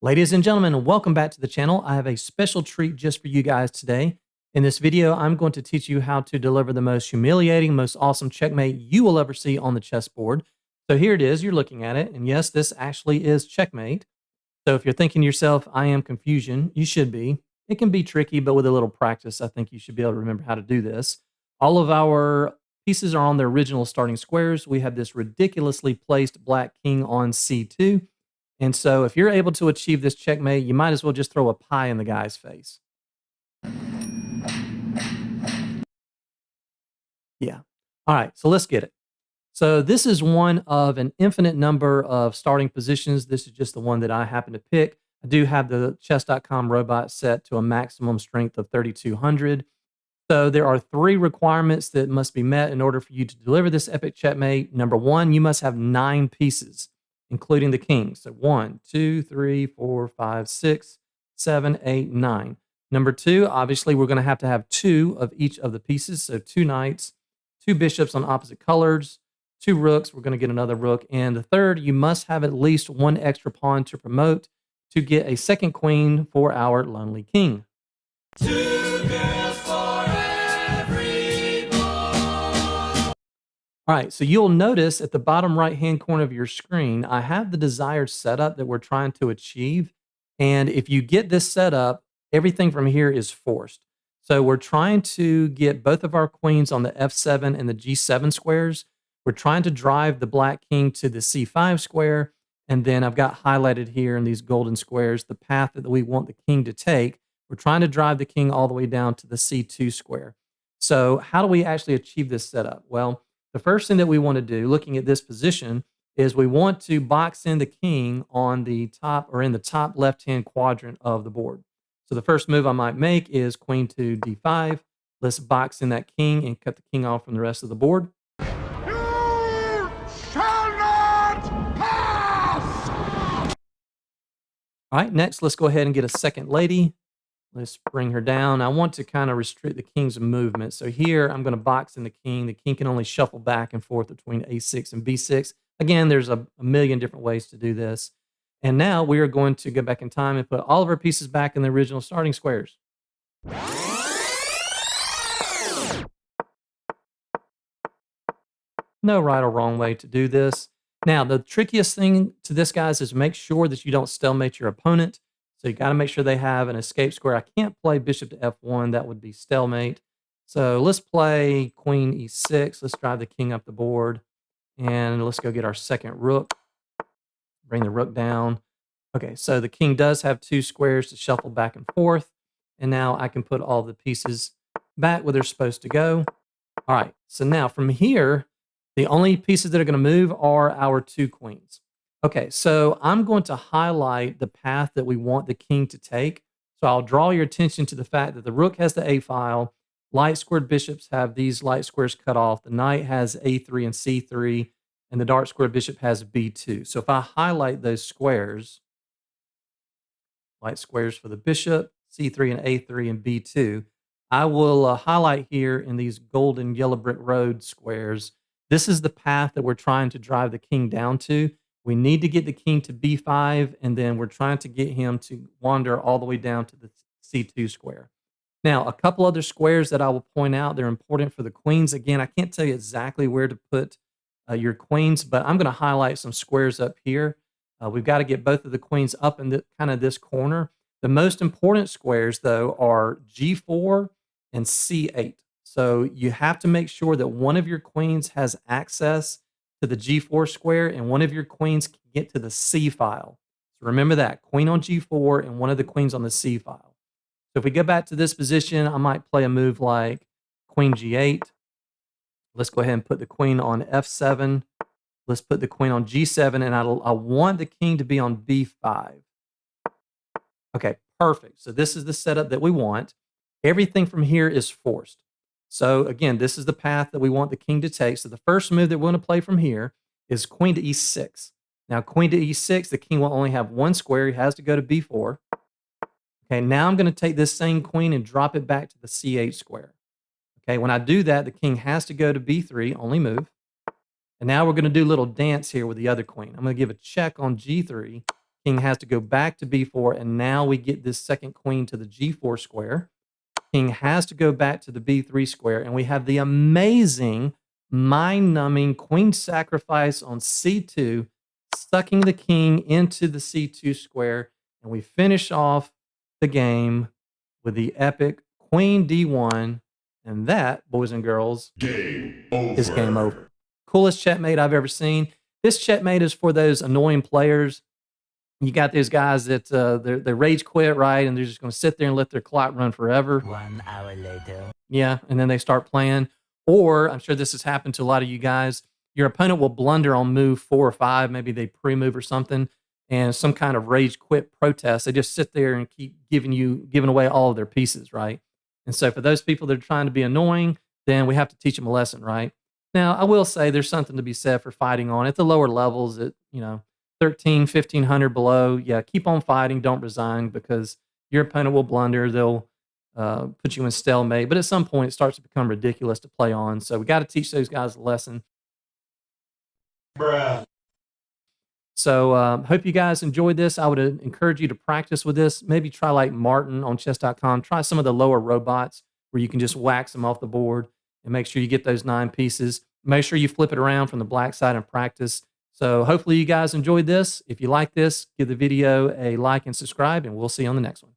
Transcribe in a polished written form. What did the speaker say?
Ladies and gentlemen, welcome back to the channel. I have a special treat just for you guys today. In this video, I'm going to teach you how to deliver the most humiliating, most awesome checkmate you will ever see on the chessboard. So here it is, you're looking at it, and yes, this actually is checkmate. So if you're thinking to yourself, I am confusion, you should be. It can be tricky, but with a little practice, I think you should be able to remember how to do this. All of our pieces are on their original starting squares. We have this ridiculously placed black king on c2. And so if you're able to achieve this checkmate, you might as well just throw a pie in the guy's face. Yeah. All right, so let's get it. So this is one of an infinite number of starting positions. This is just the one that I happen to pick. I do have the chess.com robot set to a maximum strength of 3,200. So there are three requirements that must be met in order for you to deliver this epic checkmate. Number one, you must have 9 pieces, including the king. So 1, 2, 3, 4, 5, 6, 7, 8, 9. Number two, obviously, we're going to have 2 of each of the pieces. So 2 knights, 2 bishops on opposite colors, 2 rooks. We're going to get another rook. And the third, you must have at least 1 extra pawn to promote to get a second queen for our lonely king. All right, so you'll notice at the bottom right-hand corner of your screen, I have the desired setup that we're trying to achieve. And if you get this setup, everything from here is forced. So we're trying to get both of our queens on the F7 and the G7 squares. We're trying to drive the black king to the C5 square. And then I've got highlighted here in these golden squares the path that we want the king to take. We're trying to drive the king all the way down to the C2 square. So how do we actually achieve this setup? Well, the first thing that we want to do, looking at this position, is we want to box in the king on the top or in the top left-hand quadrant of the board. So the first move I might make is queen to d5. Let's box in that king and cut the king off from the rest of the board. You shall not pass! All right, next, let's go ahead and get a second lady. Let's bring her down. I want to kind of restrict the king's movement. So here I'm going to box in the king. The king can only shuffle back and forth between a6 and b6. Again, there's a million different ways to do this. And now we are going to go back in time and put all of our pieces back in the original starting squares. No right or wrong way to do this. Now, the trickiest thing to this, guys, is make sure that you don't stalemate your opponent. So you got to make sure they have an escape square. I can't play bishop to f1. That would be stalemate. So let's play queen e6. Let's drive the king up the board. And let's go get our second rook. Bring the rook down. Okay, so the king does have 2 squares to shuffle back and forth. And now I can put all the pieces back where they're supposed to go. All right, so now from here, the only pieces that are going to move are our 2 queens. Okay, so I'm going to highlight the path that we want the king to take. So I'll draw your attention to the fact that the rook has the A file, light squared bishops have these light squares cut off, the knight has A3 and C3, and the dark squared bishop has B2. So if I highlight those squares, light squares for the bishop, C3 and A3 and B2, I will highlight here in these golden yellow brick road squares. This is the path that we're trying to drive the king down to. We need to get the king to b5, and then we're trying to get him to wander all the way down to the c2 square. Now, a couple other squares that I will point out, they're important for the queens. Again, I can't tell you exactly where to put your queens, but I'm going to highlight some squares up here. We've got to get both of the queens up in kind of this corner. The most important squares, though, are g4 and c8. So you have to make sure that one of your queens has access to the g4 square and one of your queens can get to the c file. So remember that, queen on g4 and one of the queens on the c file. So if we go back to this position, I might play a move like queen g8. Let's go ahead and put the queen on f7. Let's put the queen on g7, and I want the king to be on b5. Okay, perfect. So this is the setup that we want. Everything from here is forced. So again, this is the path that we want the king to take. So the first move that we want to play from here is queen to e6. Now, queen to e6, the king will only have 1 square. He has to go to b4. Okay, now I'm going to take this same queen and drop it back to the c8 square. Okay, when I do that, the king has to go to b3, only move. And now we're going to do a little dance here with the other queen. I'm going to give a check on g3. King has to go back to b4, and now we get this second queen to the g4 square. King has to go back to the b3 square, and we have the amazing, mind-numbing queen sacrifice on c2, sucking the king into the c2 square, and we finish off the game with the epic queen d1, and that, boys and girls, is game over. Coolest checkmate I've ever seen. This checkmate is for those annoying players. You got these guys that they rage quit, right? And they're just going to sit there and let their clock run forever. 1 hour later. Yeah, and then they start playing. Or I'm sure this has happened to a lot of you guys. Your opponent will blunder on move 4 or 5. Maybe they pre-move or something, and some kind of rage quit protest. They just sit there and keep giving away all of their pieces, right? And so for those people that are trying to be annoying, then we have to teach them a lesson, right? Now, I will say there's something to be said for fighting on at the lower levels at, 13, 1500 below. Yeah, keep on fighting. Don't resign, because your opponent will blunder. They'll put you in stalemate. But at some point, it starts to become ridiculous to play on. So we got to teach those guys a lesson. Bruh. So hope you guys enjoyed this. I would encourage you to practice with this. Maybe try like Martin on chess.com. Try some of the lower robots where you can just wax them off the board, and make sure you get those 9 pieces. Make sure you flip it around from the black side and practice. So hopefully you guys enjoyed this. If you like this, give the video a like and subscribe, and we'll see you on the next one.